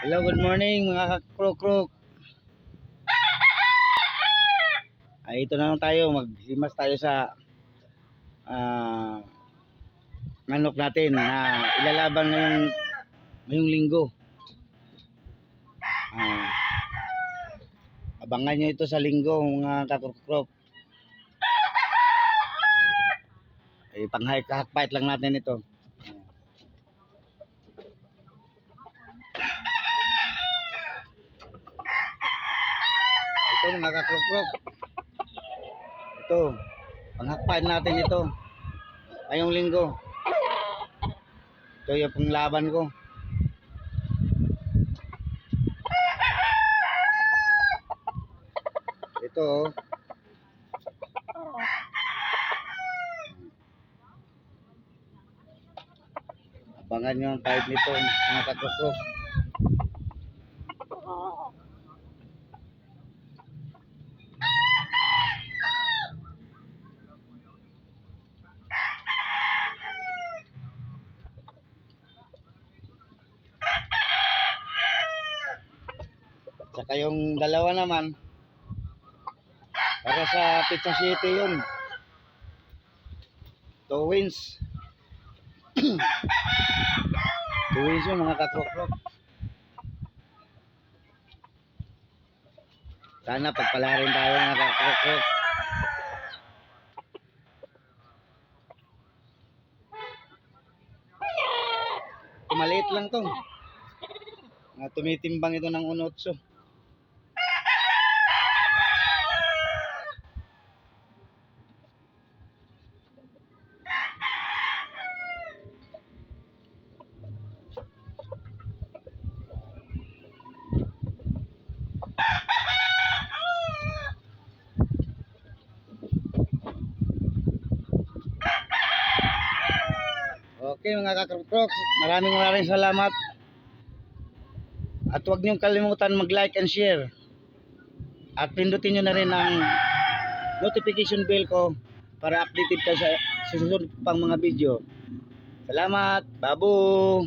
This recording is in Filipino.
Hello, good morning mga kakrok-krok. Ay, ito na lang tayo. Maghimas tayo sa manok natin na ilalaban ngayong linggo. Abangan nyo ito sa linggo mga kakrok-krok. Ay, pang-hakbite lang natin ito. Ito mga kakrok-krok. Ito, pang-hakbite natin ito. Ngayong linggo. Ito yung panglaban ko. Ito oh. Abangan nyo ang fight nito mga kakrok-krok. Saka yung dalawa naman para sa Pizza City yun. 2 wins. 2 wins yun mga kakrok-krok. Sana pagpalarin tayo mga kakrok-krok. Maliit lang to. Tumitimbang ito ng 1.8. Okay mga kakrok-krok, maraming salamat. At huwag niyong kalimutan mag-like and share. At pindutin niyo na rin ang notification bell ko para updated ka sa susunod pang mga video. Salamat, babo!